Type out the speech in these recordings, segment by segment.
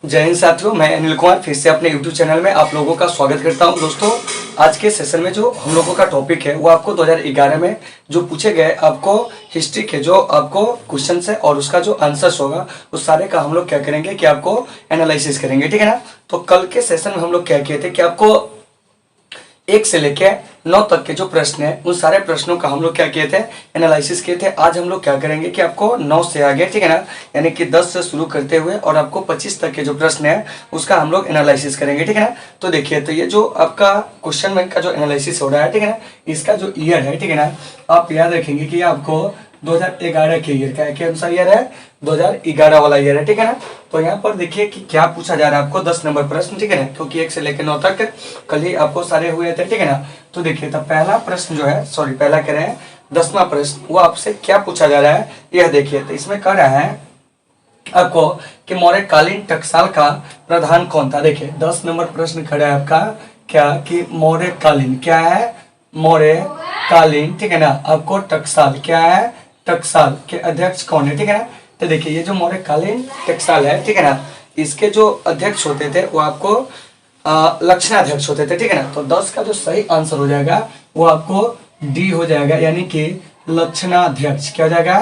जय हिंद साथियों, मैं अनिल कुमार फिर से अपने YouTube चैनल में आप लोगों का स्वागत करता हूं। दोस्तों, आज के सेशन में जो हम लोगों का टॉपिक है वो आपको 2011 में जो पूछे गए आपको हिस्ट्री के जो आपको क्वेश्चन है और उसका जो आंसर्स होगा उस सारे का हम लोग क्या करेंगे कि आपको एनालिसिस करेंगे, ठीक है ना। तो कल के सेशन में हम लोग क्या किए थे कि आपको 1 से लेके 9 तक के जो प्रश्न है उन सारे प्रश्नों का हम लोग क्या किए थे, एनालिसिस किए थे। आज हम लोग क्या करेंगे कि आपको 9 से आगे, ठीक है ना, यानी कि 10 से शुरू करते हुए और आपको 25 तक के जो प्रश्न है उसका हम लोग एनालिसिस करेंगे, ठीक है ना। तो देखिए, तो ये जो आपका क्वेश्चन बैंक का जो एनालिसिस हो रहा है, ठीक है ना, इसका जो ईयर है, ठीक है ना, आप याद रखेंगे कि आपको 2011 के ईयर का है। कौन सा ईयर है? 2011 वाला ईयर है, ठीक है ना। तो यहाँ पर देखिए कि क्या पूछा जा रहा है आपको 10 नंबर प्रश्न, ठीक है ना, क्योंकि 1 से लेकर 9 तक कल ही आपको सारे हुए थे, ठीक है ना। तो देखिए, तो पहला प्रश्न जो है, सॉरी पहला कह रहे हैं 10वां प्रश्न, वो आपसे क्या पूछा जा रहा है यह देखिए। तो इसमें कह रहा है आपको कि मौर्यकालीन टकसाल का प्रधान कौन था। देखिए 10 नंबर प्रश्न खड़ा है आपका क्या कि मौर्यकालीन क्या है, मौर्यकालीन, ठीक है ना, आपको टकसाल क्या है, टकसाल के अध्यक्ष कौन है, ठीक है ना। तो देखिए ये जो मौर्यकालीन टकसाल है, ठीक है ना, इसके जो अध्यक्ष होते थे वो आपको लक्षणाध्यक्ष होते थे, ठीक है ना। तो 10 का जो सही आंसर हो जाएगा वो आपको डी हो जाएगा, यानी कि लक्षणाध्यक्ष। क्या हो जाएगा?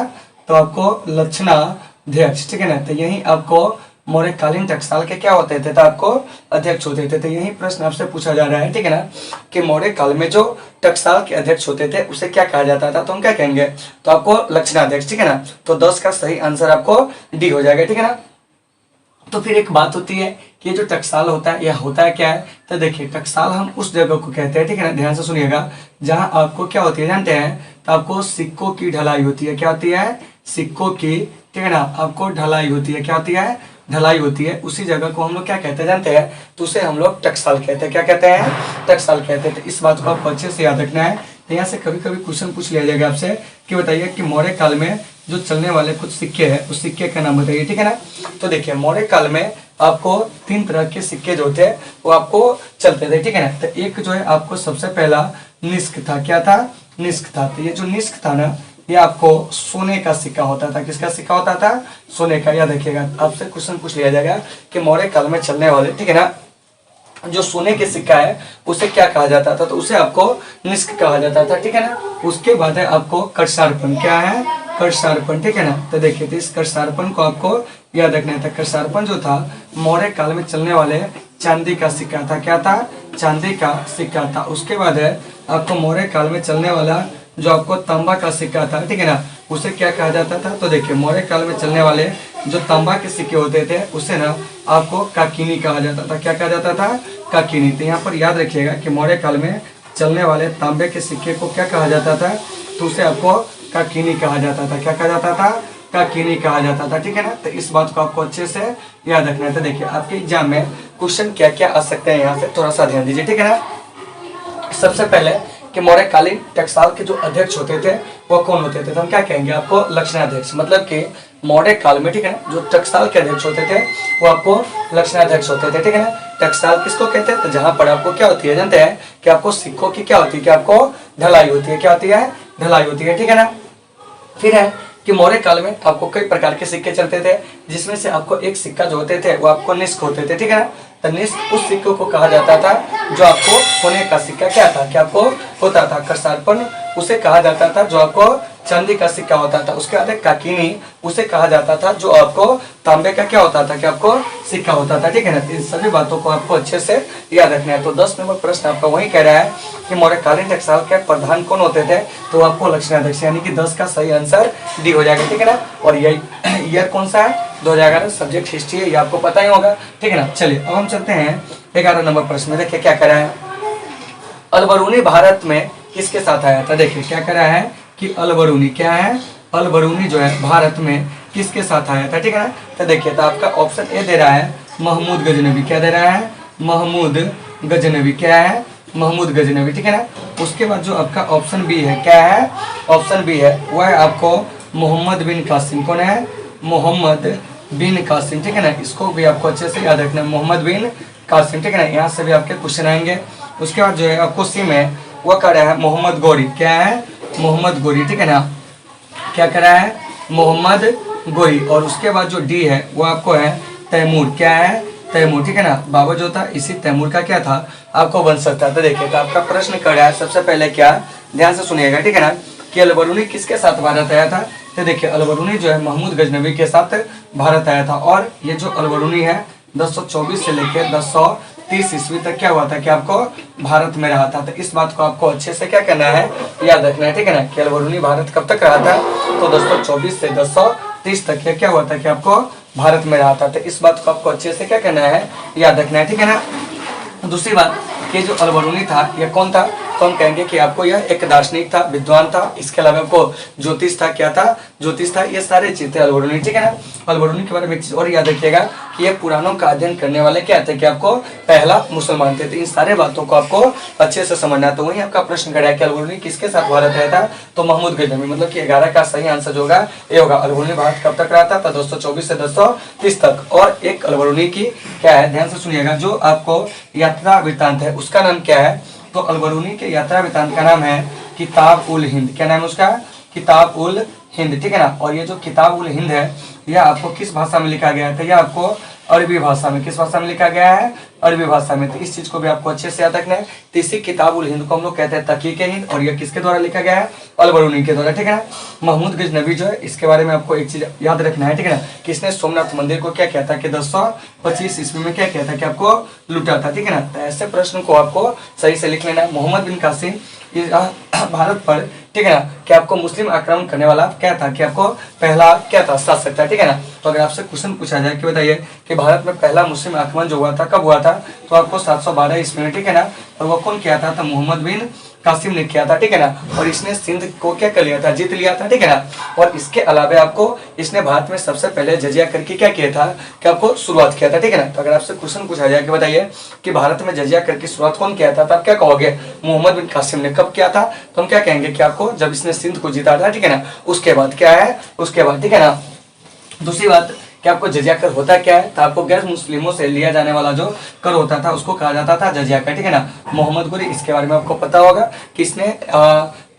तो आपको लक्षणाध्यक्ष, ठीक है ना। तो यही आपको मौर्यकालीन टकसाल के क्या होते थे, तो आपको अध्यक्ष होते थे। तो यही प्रश्न आपसे पूछा जा रहा है, ठीक है ना, कि मौर्य काल में जो टकसाल के अध्यक्ष होते थे उसे क्या कहा जाता था, तो हम क्या कहेंगे, तो आपको लक्षणाध्यक्ष, ठीक है ना। तो 10 का सही आंसर आपको डी हो जाएगा, ठीक है ना। तो फिर एक बात होती है कि ये जो टकसाल होता है यह होता है क्या है, तो देखिए टकसाल हम उस जगह को कहते हैं, ठीक है ना, ध्यान से सुनिएगा, जहां आपको क्या होती है जानते हैं, तो आपको सिक्कों की ढलाई होती है। क्या होती है? सिक्कों की, ठीक है ना, आपको ढलाई होती है। क्या होती है? ढलाई होती है। उसी जगह को हम लोग क्या कहते हैं जानते हैं, तो उसे हम लोग टकसाल कहते हैं। क्या कहते हैं? टकसाल कहते हैं। तो इस बात को आपको अच्छे से याद रखना है। तो यहाँ से कभी कभी क्वेश्चन पूछ लिया जाएगा आपसे कि बताइए कि मौर्य काल में जो चलने वाले कुछ सिक्के हैं उस सिक्के का नाम बताइए, ठीक है ना। तो देखिए मौर्य काल में आपको 3 तरह के सिक्के जो थे वो आपको चलते थे, ठीक है ना। तो एक जो है आपको सबसे पहला निष्क था। क्या था? निष्क था। तो ये जो निष्क था ना, ये आपको सोने का सिक्का होता था। किसका सिक्का होता था? सोने का। याद रखिएगा, आपसे क्वेश्चन पूछ लिया जाएगा कि मौर्य काल में चलने वाले, ठीक है ना, जो सोने के सिक्का है उसे क्या कहा जाता था, तो उसे आपको निष्क कहा जाता था, ठीक है ना। उसके बाद है आपको कटसारपन। क्या है? कटसारपन, ठीक है ना। तो देखिए, तो इस कटसारपन को आपको याद रखना था। कटसारपन जो था मौर्य काल में चलने वाले चांदी का सिक्का था। क्या था? चांदी का सिक्का था। उसके बाद है आपको मौर्य काल में चलने वाला जो आपको तांबा का सिक्का था, ठीक है ना, उसे क्या कहा जाता था, तो देखिए मौर्य काल में चलने वाले जो तांबा के सिक्के होते थे उसे ना आपको काकिनी कहा जाता था। क्या कहा जाता था? काकिनी। तो यहाँ पर याद रखिएगा कि मौर्य काल में चलने वाले तांबे के सिक्के को क्या कहा जाता था, तो उसे आपको काकिनी कहा जाता था। क्या कहा जाता था? काकिनी कहा जाता था, ठीक है ना। तो इस बात को आपको अच्छे से याद रखना है। तो देखिए आपके एग्जाम में क्वेश्चन क्या क्या आ सकते हैं, यहाँ से थोड़ा सा ध्यान दीजिए, ठीक है ना। सबसे पहले कि मौर्यकालीन टकसाल के जो अध्यक्ष होते थे वो कौन होते थे, तो हम क्या कहेंगे आपको लक्षणाध्यक्ष। मतलब कि मौर्य काल में, ठीक है ना, जो टकसाल के अध्यक्ष होते थे वो आपको लक्षणाध्यक्ष होते थे, ठीक है ना। टकसाल किसको कहते हैं, तो जहां पर आपको क्या होती है जानते हैं कि आपको सिक्कों की क्या होती है, कि आपको ढलाई होती है। क्या होती है? ढलाई होती है, ठीक है ना। फिर है कि मौर्य काल में आपको कई प्रकार के सिक्के चलते थे, जिसमें से आपको एक सिक्का जो होते थे वो आपको निष्क होते थे, ठीक है ना। तो निष्क उस सिक्के को कहा जाता था जो आपको सोने का सिक्का क्या था, क्या आपको होता था। कटसारपन उसे कहा जाता था जो आपको चांदी का सिक्का होता था। उसके बाद काकिनी उसे कहा जाता था जो आपको तांबे का क्या होता था, कि आपको सिक्का होता था, ठीक है ना। इन सभी बातों को आपको अच्छे से याद रखना है। तो 10 नंबर प्रश्न आपका वही कह रहा है कि मौर्यकालीन टकसाल के प्रधान कौन होते थे, तो आपको लक्षणाध्यक्ष, यानी कि 10 का सही आंसर डी हो जाएगा, ठीक है ना। और यही ईयर कौन सा है? 2011। सब्जेक्ट हिस्ट्री है, ये आपको पता ही होगा, ठीक है ना। चलिए अब हम चलते हैं 11 नंबर प्रश्न में। देखिए क्या कह रहा है, अलबरूनी भारत में किसके साथ आया था। देखिए क्या कह रहा है कि अलबरूनी क्या है, अलबरूनी जो है भारत में किसके साथ आया था, ठीक है ना। तो देखिए, तो आपका ऑप्शन ए दे रहा है महमूद गजनवी। क्या दे रहा है? महमूद गजनवी। क्या है? महमूद गजनवी, ठीक है ना। उसके बाद जो आपका ऑप्शन बी है, क्या है? ऑप्शन बी है वह है आपको मोहम्मद बिन कासिम। कौन है? मोहम्मद बिन कासिम, ठीक है ना। इसको भी आपको अच्छे से याद रखना है, मोहम्मद बिन कासिम, ठीक है ना। यहाँ से भी आपके क्वेश्चन आएंगे। उसके बाद जो है आपको सी में वह कर रहा है मोहम्मद गौरी। क्या है? मोहम्मद गौरी, ठीक है ना। क्या कर रहा है? मोहम्मद गोरी। और उसके बाद जो डी है वो आपको है तैमूर। क्या है? तैमूर, ठीक है ना। बाबर जो था इसी तैमूर का क्या था, आपको वंशज था। तो देखिए, तो आपका प्रश्न क्या है, सबसे पहले क्या, ध्यान से सुनिएगा, ठीक है ना, कि अलबरूनी किसके साथ भारत आया था। तो देखिए, अलबरूनी जो है महमूद गजनवी के साथ भारत आया था। और ये जो अलबरूनी है 1024 से लेकर 1030 ईस्वी तक क्या हुआ था कि आपको भारत में रहा था। तो इस बात को आपको अच्छे से क्या करना है, याद रखना है, ठीक है ना, कि अलबरूनी भारत कब तक रहा था, तो 1024 से 1030 तक क्या हुआ था कि आपको भारत में रहा था। तो इस बात को आपको अच्छे से क्या करना है, याद रखना है, ठीक है ना। दूसरी बात कि जो अलबरूनी था यह कौन था, तो हम कहेंगे कि आपको यह एक दार्शनिक था, विद्वान था। इसके अलावा आपको ज्योतिष था, क्या था, ज्योतिष था। ये सारे चीज थे अलबरूनी, ठीक है ना। अलबरूनी के बारे में एक चीज और याद रखिएगा कि ये पुराणों का अध्ययन करने वाले क्या थे कि आपको पहला मुसलमान थे। तो इन सारे बातों को आपको अच्छे से समझना है। तो वही आपका प्रश्न करा है कि अलबरूनी किसके साथ भारत आया था, तो महमूद गजनवी, मतलब कि 11 का सही आंसर जो होगा ये होगा। अलबरूनी भारत कब तक रहा था, तो 224 से 230 तक। और एक अलबरूनी की क्या है, ध्यान से सुनिएगा, जो आपको यात्रा वृत्तांत है उसका नाम क्या है, तो अलबरूनी के यात्रा वृत्तांत का नाम है किताब उल हिंद। क्या नाम है उसका, किताब उल हिंद, ठीक है ना। और ये जो किताब उल हिंद है यह आपको किस भाषा में लिखा गया है, तो यह आपको अरबी भाषा में, किस भाषा में लिखा गया है, अरबी भाषा में। तो इस चीज को भी आपको अच्छे से याद रखना है। तो इसी किताब उल हिंद को हम लोग कहते हैं तहकीक हिंद, और यह किसके द्वारा लिखा गया है, अलबरूनी के द्वारा, ठीक है ना। महमूद गजनवी जो है इसके बारे में आपको एक चीज याद रखना है, ठीक है ना, कि इसने सोमनाथ मंदिर को क्या किया था कि 1025 ईस्वी में क्या किया था कि आपको लूटा था, ठीक है ना। तो ऐसे प्रश्न को आपको सही से लिख लेना है। मोहम्मद बिन कासिम भारत पर, ठीक है ना, कि आपको मुस्लिम आक्रमण करने वाला क्या था कि आपको पहला क्या था, शासक था, ठीक है ना। तो अगर आपसे क्वेश्चन पूछा जाए कि बताइए कि भारत में पहला मुस्लिम आक्रमण जो हुआ था कब हुआ था, तो आपको 712 ईस्वी में, ठीक है ना। और वो कौन किया था, तो मोहम्मद बिन कासिम ने किया था, ठीक है ना। और इसने सिंध को क्या कर लिया था, जीत लिया था, ठीक है ना। और इसके अलावा आपको इसने भारत में सबसे पहले जजिया करके क्या किया था कि आपको शुरुआत किया था, ठीक है ना। तो अगर आपसे क्वेश्चन पूछा जाए कि बताइए कि भारत में जजिया करके शुरुआत कौन किया था, तो आप क्या कहोगे, मोहम्मद बिन कासिम ने। कब किया था, तो हम क्या कहेंगे कि आपको जब इसने सिंध को जीता था, ठीक है ना, उसके बाद क्या है, उसके बाद, ठीक है ना। दूसरी बात कि आपको जजिया कर होता क्या है, तो आपको गैर मुस्लिमों से लिया जाने वाला जो कर होता था उसको कहा जाता था जजिया कर, ठीक है ना। मोहम्मद गुरी, इसके बारे में आपको पता होगा कि इसने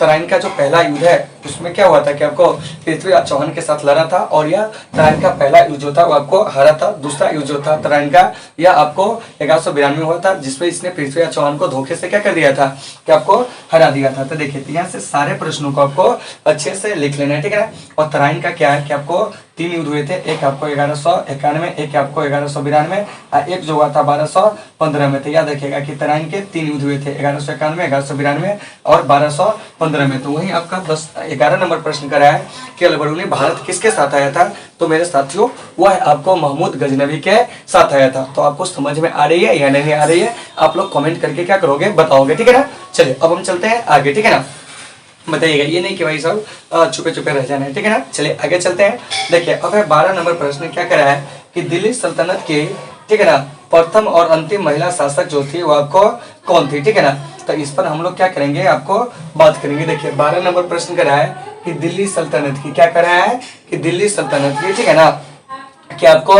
तराइन का जो पहला युद्ध है उसमें क्या हुआ था कि आपको पृथ्वीराज चौहान के साथ लड़ा था, और यह तराइन का पहला युद्ध जो था वो आपको हारा था। दूसरा युद्ध जो था तराइन का, यह आपको 1192 हुआ था, जिसमें इसने पृथ्वीराज चौहान को धोखे से क्या कर दिया था कि आपको हरा दिया था। तो देखिए, यहाँ से सारे प्रश्नों को आपको अच्छे से लिख लेना है, ठीक है ना। और तराइन का क्या है कि आपको 3 युद्ध हुए थे, एक आपको 1191, एक आपको 1192, एक जो हुआ था 1215 में। तो याद रखिएगा कि तराइन के 3 युद्ध हुए थे, 1191, 1192 और 1215 में। तो वही आपका 11 नंबर प्रश्न करा है कि अलबरूनी भारत किसके साथ आया था, तो मेरे साथियों वह आपको महमूद गजनवी के साथ आया था। तो आपको समझ में आ रही है या नहीं आ रही है, आप लोग कमेंट करके क्या करोगे, बताओगे, ठीक है ना। चलिए अब हम चलते हैं आगे, ठीक है ना। बताइएगा, ये नहीं कि भाई सब छुपे छुपे रह जाना है, ठीक है ना। चलिए आगे चलते हैं। देखिए अब 12 नंबर प्रश्न क्या करा है कि दिल्ली सल्तनत की, ठीक है ना, प्रथम और अंतिम महिला शासक जो थी वो आपको कौन थी, ठीक है ना। तो इस पर हम लोग क्या करेंगे, आपको बात करेंगे। देखिए 12 नंबर प्रश्न करा है कि दिल्ली सल्तनत की, क्या करा है कि दिल्ली सल्तनत की, ठीक है ना, कि आपको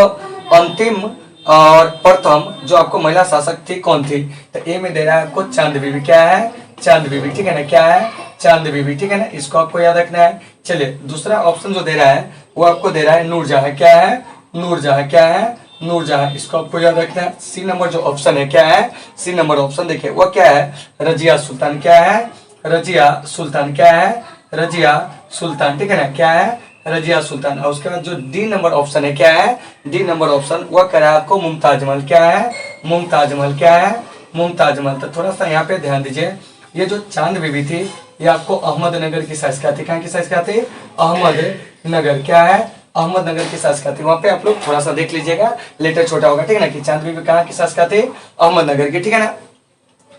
अंतिम और प्रथम जो आपको महिला शासक थी कौन थी। तो ए में दे रहा है आपको चांद बीबी, क्या है, चांद बीबी, ठीक है ना, क्या है, चांद बीबी, ठीक है ना, इसको आपको याद रखना है। चलिए दूसरा ऑप्शन जो दे रहा है वो आपको दे रहा है नूरजहां, क्या है, नूरजहां, क्या है, नूरजहां, इसको आपको याद रखना है। सी नंबर जो ऑप्शन है क्या है, सी नंबर ऑप्शन देखिए वो क्या है, रजिया सुल्तान, क्या है, रजिया सुल्तान, क्या है, रजिया सुल्तान, ठीक है ना, क्या है, रजिया सुल्तान। और उसके बाद जो डी नंबर ऑप्शन है क्या है, डी नंबर ऑप्शन वह कह रहा है आपको मुमताज महल, क्या है, मुमताज महल, क्या है, मुमताज महल। तो थोड़ा सा यहाँ पे ध्यान दीजिए, ये जो चांद बीबी थी ये आपको अहमदनगर की शासिका थी। कहाँ की शासिका थी, अहमदनगर, क्या है, अहमदनगर की शासिका थी। वहां पे आप लोग थोड़ा सा देख लीजिएगा, लेटर छोटा होगा, ठीक है ना, कि चांद बीबी कहाँ की शासिका थी, अहमदनगर की, ठीक है ना।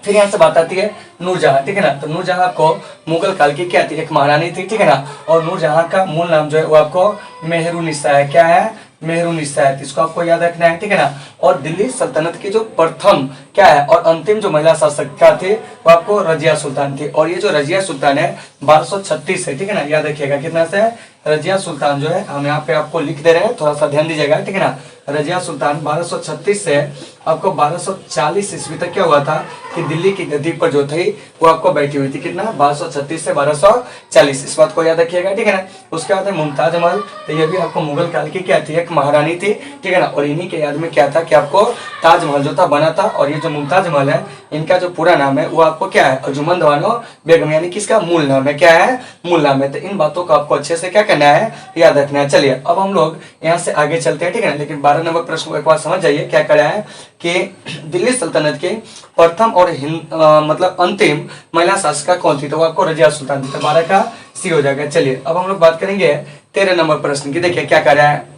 फिर यहाँ से बात आती है नूरजहां, ठीक है ना। तो नूरजहां को मुगल काल की क्या थी, एक महारानी थी, ठीक है ना। और नूरजहां का मूल नाम जो है वो आपको मेहरुनिसा है, क्या है, मेहरुनिसा है। इसको आपको याद रखना है, ठीक है ना। और दिल्ली सल्तनत की जो प्रथम क्या है। और अंतिम जो महिला शासक क्या थे वो आपको रजिया सुल्तान थी। और ये जो रजिया सुल्तान है 1236 है, ठीक है ना, याद रखिएगा कितना से रजिया सुल्तान जो है हम यहाँ पे आपको लिख दे रहे हैं, थोड़ा सा ध्यान दीजिएगा, ठीक है ना। रजिया सुल्तान 1236 से आपको 1240 ईस्वी तक क्या हुआ था कि दिल्ली की गद्दी पर जो थी वो आपको बैठी हुई थी। कितना 1236 से 1240, इस बात को याद रखिएगा, ठीक है ना। उसके बाद मुमताज महल, तो ये भी आपको मुगल काल की क्या थी, एक महारानी थी, ठीक है ना। और इन्हीं के याद में क्या था कि आपको ताजमहल जो था बना था। और ये जो मुमताज महल है इनका जो पूरा नाम है वो आपको क्या है, अर्जुमंद बानो बेगम, यानी कि इसका मूल नाम है, क्या है, मूल नाम है। तो इन बातों को आपको अच्छे से क्या करना है, याद रखना है। चलिए अब हम लोग यहाँ से आगे चलते हैं, ठीक है। लेकिन 12 नंबर प्रश्न को एक बार समझ जाइए क्या करा है कि दिल्ली सल्तनत के प्रथम और मतलब अंतिम महिला शासिका कौन थी, तो वो आपको रजिया सुल्तान थी। तो 12 का सी हो जाएगा। चलिए अब हम लोग बात करेंगे 13 नंबर प्रश्न की। देखिए क्या कर रहा है,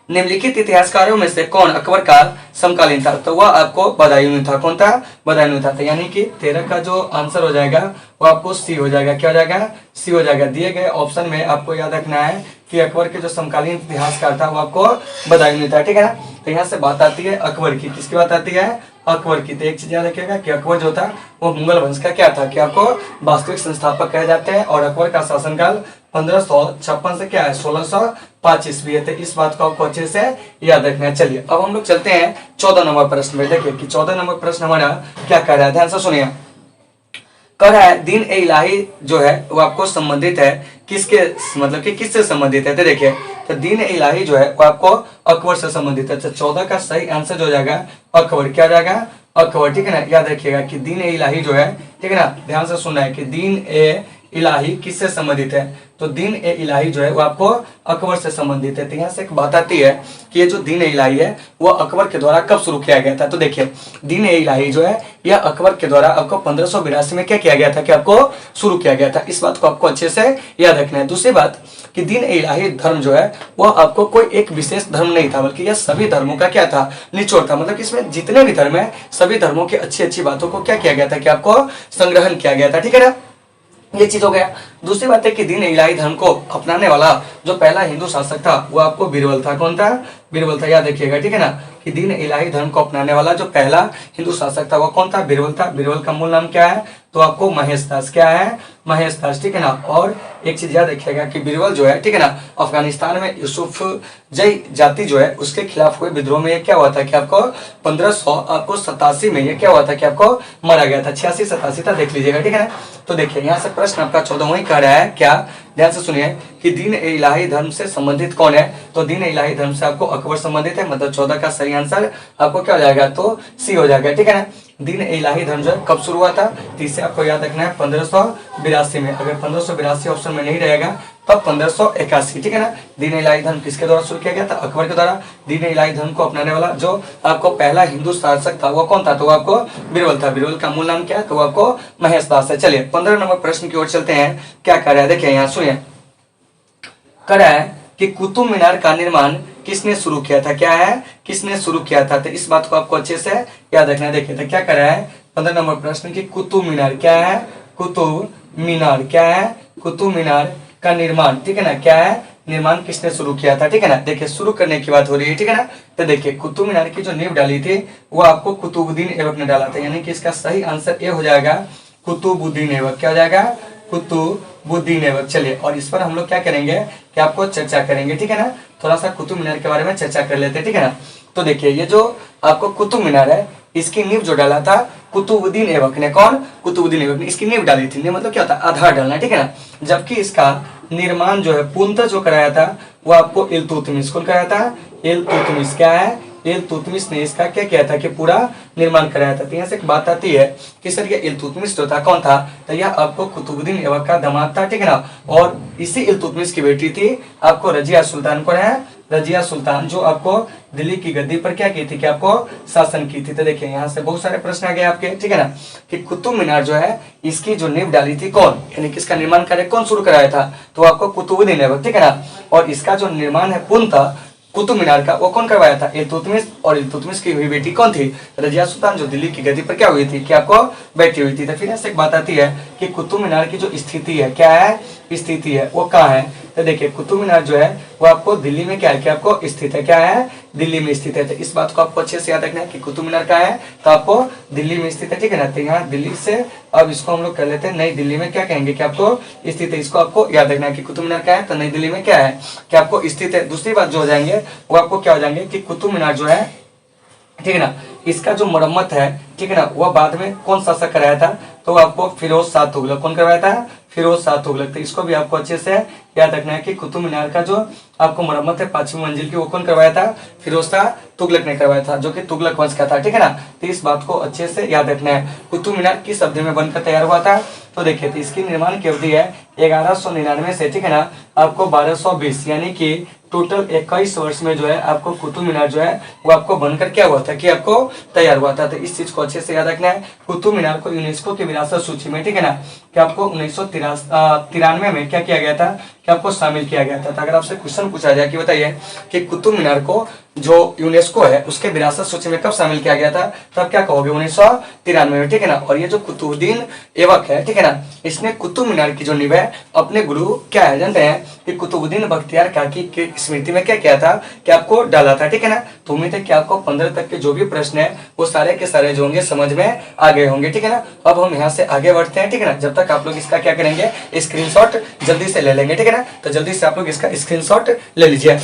निम्नलिखित इतिहासकारों में से कौन अकबर का समकालीन था, तो वह आपको बदायूं था। कौन था, बदायूं था। तो यानी कि 13 का जो आंसर हो जाएगा वो आपको सी हो जाएगा। क्या हो जाएगा, सी हो जाएगा। दिए गए ऑप्शन में आपको याद रखना है कि अकबर के जो समकालीन इतिहासकार था वो आपको बदायूं था, ठीक है ना। तो यहाँ से बात आती है अकबर की, किसकी बात आती है, अकबर की। तो एक चीज याद रखिएगा कि अकबर जो था वो मुगल वंश का क्या था, कि आपको वास्तविक संस्थापक कहे जाते हैं। और अकबर का शासनकाल 1556 से क्या है 1605 ईस्वी है। तो इस बात को आपको अच्छे से याद रखना है। चलिए अब हम लोग चलते हैं 14 नंबर प्रश्न में। देखिए कि 14 नंबर प्रश्न हमारा क्या कह रहा है, ध्यान से सुनिए। कह रहा है दीन ए इलाही जो है वो आपको संबंधित है किसके, मतलब कि किससे संबंधित है। तो देखिए तो दीन ए इलाही जो है वो आपको अकबर से संबंधित है। तो 14 का सही आंसर जो हो जाएगा अकबर। क्या हो जाएगा, अकबर, ठीक है ना। याद रखिएगा कि दीन ए इलाही जो है, ठीक है ना, ध्यान से सुनना है कि दीन ए इलाही किससे संबंधित है, तो दीन ए इलाही जो है वो आपको अकबर से संबंधित है। तो यहाँ से एक बात आती है कि ये जो दीन ए इलाही है वो अकबर के द्वारा कब शुरू किया गया था। तो देखिए दीन ए इलाही जो है यह अकबर के द्वारा आपको 1582 में क्या किया गया था, कि आपको शुरू किया गया था। इस बात को आपको अच्छे से याद रखना है। दूसरी बात कि दीन ए इलाही धर्म जो है वह आपको कोई एक विशेष धर्म नहीं था, बल्कि यह सभी धर्मों का क्या था, निचोड़ था। मतलब कि इसमें जितने भी धर्म है सभी धर्मों की अच्छी अच्छी बातों को क्या किया गया था, कि आपको संग्रहण किया गया था, ठीक है ना। ये चीज हो गया। दूसरी बात है कि दीन इलाही धर्म को अपनाने वाला जो पहला हिंदू शासक था वो आपको बीरबल था। कौन था, बीरबल था। याद रखिएगा, ठीक है ना, कि दीन इलाही धर्म को अपनाने वाला जो पहला हिंदू शासक था वो कौन था, बीरबल था। बीरबल का मूल नाम क्या है, तो आपको महेश दास, क्या है, महेश दास, ठीक है ना। और एक चीज याद रखिएगा कि बीरबल जो है, ठीक है ना, अफगानिस्तान में यूसुफ जई जाति जो है उसके खिलाफ हुए विद्रोह में ये क्या हुआ था कि आपको 1587 में ये क्या हुआ था कि आपको मारा गया था। 86-87 था, देख लीजिएगा, ठीक है ना। तो देखिए यहाँ से प्रश्न आपका 14 वही कह रहा है, क्या, ध्यान से सुनिए कि दीन ए इलाही धर्म से संबंधित कौन है, तो दीन ए इलाही धर्म से आपको अकबर संबंधित है। मतलब 14 का सही आंसर आपको क्या हो जाएगा, तो सी हो जाएगा, ठीक है ना। दीन ए इलाही धर्म जो है कब शुरू हुआ था, तो इसे आपको याद रखना है 1582 में। अगर 1582 ऑप्शन में नहीं रहेगा तब 1581, ठीक है ना। दीन ए इलाही धर्म किसके द्वारा शुरू किया गया था, अकबर के द्वारा। दीन ए इलाही धर्म को अपनाने वाला जो आपको पहला हिंदू शासक था वो कौन था, तो वो आपको बीरबल था। बीरबल का मूल नाम क्या है, तो वो आपको महेश दास है। चलिए 15 नंबर प्रश्न की ओर चलते हैं। क्या कर रहा है, देखिए यहाँ सुनिए। कर रहा है कि कुतुब मीनार का निर्माण किसने शुरू किया था, क्या है, किसने शुरू किया था। तो इस बात को आपको अच्छे से याद रखना है। देखिए तो क्या कर रहा है 15 नंबर प्रश्न की, कुतुब मीनार क्या है, कुतुब मीनार क्या है, कुतुब मीनार का निर्माण, ठीक है ना, क्या है, निर्माण किसने शुरू किया था, ठीक है ना। देखिए शुरू करने की बात हो रही है, ठीक है ना। तो देखिए कुतुब मीनार की जो नींव डाली थी वो आपको कुतुबुद्दीन ऐबक ने डाला था। यानी कि इसका सही आंसर ये हो जाएगा कुतुबुद्दीन ऐबक। क्या हो जाएगा, कुतुबुद्दीन ऐबक। चलिए और इस पर हम लोग क्या करेंगे कि आपको चर्चा करेंगे, ठीक है ना। थोड़ा सा कुतुब मीनार के बारे में चर्चा कर लेते हैं, ठीक है ना। तो देखिए ये जो आपको कुतुब मीनार है इसकी नींव जो डाला था कुतुबुद्दीन ऐबक ने। कौन, कुतुबुद्दीन ऐबक ने इसकी नींव डाली थी। नींव मतलब क्या होता है, आधार डालना, ठीक है ना। जबकि इसका निर्माण जो है पूर्णतः जो कराया था वो आपको इल्तुतमिश, कौन कराया था, इल्तुतमिश। क्या है, इल्तुतमिश ने इसका क्या किया था कि पूरा निर्माण कराया था। तो यहाँ से एक बात आती है कि सर ये इल्तुतमिश जो था कौन था, तो यह आपको कुतुबुद्दीन ऐबक का दामाद था, ठीक है ना। और इसी इल्तुतमिश की बेटी थी आपको रजिया सुल्तान। कौन है, रजिया सुल्तान, जो आपको दिल्ली की गद्दी पर क्या की थी कि आपको शासन की थी। तो देखिए यहाँ से बहुत सारे प्रश्न आ गए आपके, ठीक है ना, कि कुतुब मीनार जो है इसकी जो नींव डाली थी कौन, यानी कि इसका निर्माण कार्य कौन शुरू कराया था, तो आपको कुतुबुद्दीन ऐबक, ठीक है ना। और इसका जो निर्माण है पूर्णतः कुतुब मीनार का वो कौन करवाया था, इल्तुतमिश। और इल्तुतमिश की हुई बेटी कौन थी, रजिया सुल्तान, जो दिल्ली की गद्दी पर क्या हुई थी कि आपको बैठी हुई थी। तो फिर ऐसे एक बात आती है कि कुतुब मीनार की जो स्थिति है क्या है, स्थिति है वो कहाँ है? तो देखिए कुतुब मीनार जो है वो आपको दिल्ली में क्या है कि आपको स्थित है, क्या है? दिल्ली में स्थित है। तो इस बात को आपको अच्छे से याद रखना है कि कुतुब मीनार कहाँ है, तो आपको दिल्ली में स्थित है, ठीक है ना। तो यहाँ दिल्ली से अब इसको हम लोग कर लेते हैं नई दिल्ली में क्या कहेंगे कि आपको स्थित है। इसको आपको याद रखना है कि कुतुब मीनार क्या है, तो नई दिल्ली में क्या है कि आपको स्थित है। दूसरी बात जो हो जाएंगे वो आपको क्या हो जाएंगे कि कुतुब मीनार जो है, ठीक है ना, इसका जो मरम्मत है, ठीक है ना, वह बाद में कौन शासक कराया था? तो आपको फिरोज शाह तुगलक। कौन करवाया था? फिरोज शाह तुगलक। तो इसको भी आपको अच्छे से याद रखना है कि कुतुब मीनार का जो आपको मरम्मत है 5वीं मंजिल की, वो कौन करवाया था? फिरोज शाह तुगलक ने करवाया था, जो कि तुगलक वंश का था, ठीक है ना। तो इस बात को अच्छे से याद रखना है। कुतुब मीनार किस अवधि में बनकर तैयार हुआ था? तो देखिए तो इसकी निर्माण की अवधि है 1199 से, ठीक है ना, आपको 1220, यानी कि टोटल 21 वर्ष में जो है आपको कुतुब मीनार जो है वो आपको बनकर क्या हुआ था कि आपको तैयार हुआ था। तो इस चीज को अच्छे से याद रखना है। कुतुब मीनार को यूनेस्को की विरासत सूची में, ठीक है ना, कि आपको 1993 में क्या किया गया था कि आपको शामिल किया गया था। तो अगर आपसे क्वेश्चन पूछा जाए कि बताइए कि कुतुब मीनार को जो यूनेस्को है उसके विरासत सूची में कब शामिल किया गया था, तब क्या कहोगे? 1993 में, ठीक है ना। और ये जो कुतुबुद्दीन ऐबक है, ठीक है ना, इसने कुतुब मीनार की जो नींव है अपने गुरु क्या है जानते हैं कि कुतुबुद्दीन बख्तियार काकी की स्मृति में क्या किया था कि आपको डाला था, ठीक है ना। तो उम्मीद है कि आपको 15 तक के जो भी प्रश्न है वो सारे के सारे जो होंगे समझ में आ गए होंगे, ठीक है ना। अब हम यहाँ से आगे बढ़ते हैं, ठीक है ना। जब तक आप लोग इसका क्या करेंगे, स्क्रीनशॉट जल्दी से ले लेंगे, ठीक है ना। तो जल्दी से आप लोग इसका स्क्रीनशॉट ले लीजिए।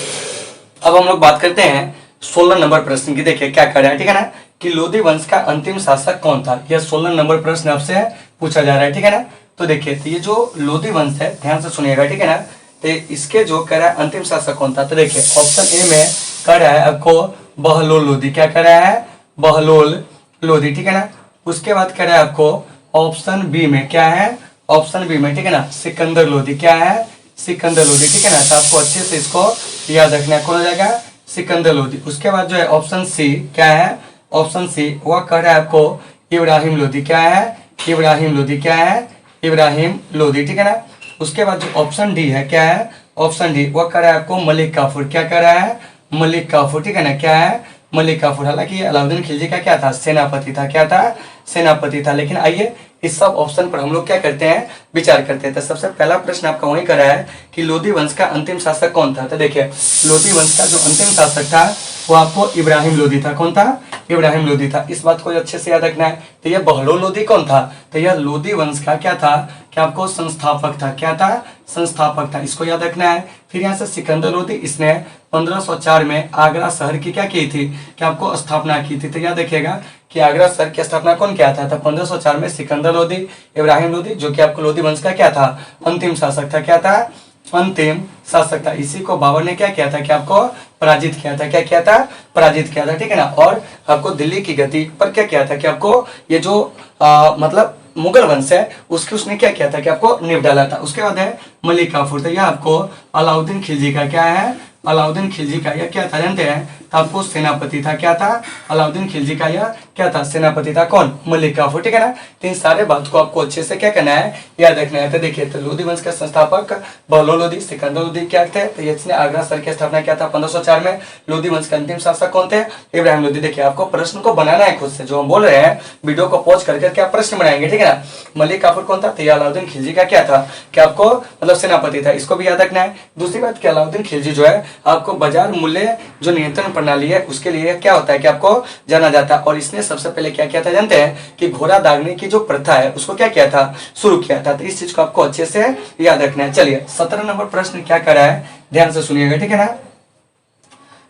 अब हम लोग बात करते हैं 16 नंबर प्रश्न की। देखिए क्या कर रहा है, ठीक है ना, कि लोधी वंश का अंतिम शासक कौन था। यह 16 नंबर प्रश्न आपसे पूछा जा रहा है, ठीक है ना। तो देखिए तो ये जो लोधी वंश है, ध्यान से सुनिएगा, ठीक है ना। तो इसके जो कह रहा है अंतिम शासक कौन था, तो देखिए ऑप्शन ए में कह रहा है आपको बहलोल लोधी। क्या कह रहा है? बहलोल लोधी, ठीक है ना। उसके बाद कह रहा है आपको ऑप्शन बी में क्या है, ऑप्शन बी में, ठीक है ना, सिकंदर लोधी। क्या है? सिकंदर लोधी, ठीक है ना। तो आपको अच्छे से इसको याद रखना है, कौन हो जाएगा? सिकंदर लोधी। उसके बाद जो है ऑप्शन सी क्या है, ऑप्शन सी वह कह रहा है आपको इब्राहिम लोधी। क्या है? इब्राहिम लोधी। क्या है? इब्राहिम लोधी, ठीक है ना। उसके बाद जो ऑप्शन डी है, क्या है? ऑप्शन डी वह कह रहा है आपको मलिक काफूर। क्या कह रहा है? मलिक काफूर, ठीक है ना। क्या है? मलिक काफूर। हालांकि अलाउद्दीन खिलजी का क्या था? सेनापति था। क्या था? सेनापति था। लेकिन आइए इस सब ऑप्शन पर हम लोग क्या करते हैं, विचार करते हैं। तो सबसे पहला प्रश्न आपका वही करा है कि लोधी वंश का अंतिम शासक कौन था। तो देखिए लोधी वंश का जो अंतिम शासक था वो आपको इब्राहिम लोधी था। कौन था? इब्राहिम लोधी था। इस बात को अच्छे से याद रखना है। तो यह बहलोल लोधी कौन था? तो यह लोधी वंश का क्या था कि आपको संस्थापक था। क्या था? संस्थापक था। इसको याद रखना है। फिर यहाँ से सिकंदर लोधी, इसने 1504 में आगरा शहर की क्या की थी कि आपको स्थापना की थी। तो याद रखिएगा कि आगरा शहर की स्थापना कौन किया था? तो 1504 में सिकंदर लोधी, इब्राहिम लोधी, जो कि आपको लोधी वंश का क्या था? अंतिम शासक था। क्या था? अंतिम शासक था। इसी को बाबर ने क्या किया था कि आपको पराजित किया था। क्या किया था? पराजित किया था, ठीक है ना। और आपको दिल्ली की गति पर क्या किया था कि आपको ये जो मतलब मुगल वंश है उसकी उसने क्या किया था कि आपको नींव डाला था। उसके बाद है मलिक काफूर। तो यह आपको अलाउद्दीन खिलजी का क्या है? अलाउद्दीन खिलजी का यह क्या था जानते हैं? तो आपको सेनापति था। क्या था? अलाउद्दीन खिलजी का यह क्या था? सेनापति था। कौन? मलिक काफूर, ठीक है ना। तो इन सारे बात को आपको अच्छे से क्या करना है, याद रखना है। तो देखिए तो लोधी वंश का संस्थापक बहलोल लोधी, सिकंदर लोधी क्या थे? तो इसने आगरा शहर की स्थापना किया था 1504 में। लोधी वंश के अंतिम शासक कौन थे? इब्राहिम लोधी। देखिए आपको प्रश्न को बनाना है खुद से, जो हम बोल रहे हैं वीडियो को पॉज करके क्या प्रश्न बनाएंगे, ठीक है ना। मलिक काफूर कौन था? तो अलाउद्दीन खिलजी का क्या था कि आपको मतलब सेनापति था। इसको भी याद रखना है। दूसरी बात कि अलाउद्दीन खिलजी जो है आपको बाजार मूल्य जो नियंत्रण प्रणाली है उसके लिए क्या होता है कि आपको जाना जाता है। और इसने सबसे पहले क्या किया था जानते हैं कि घोड़ा दागने की जो प्रथा है उसको क्या किया था? शुरू किया था। तो इस चीज को आपको अच्छे से याद रखना है। चलिए 17 नंबर प्रश्न क्या कर रहा है, ध्यान से सुनिएगा, ठीक है ना।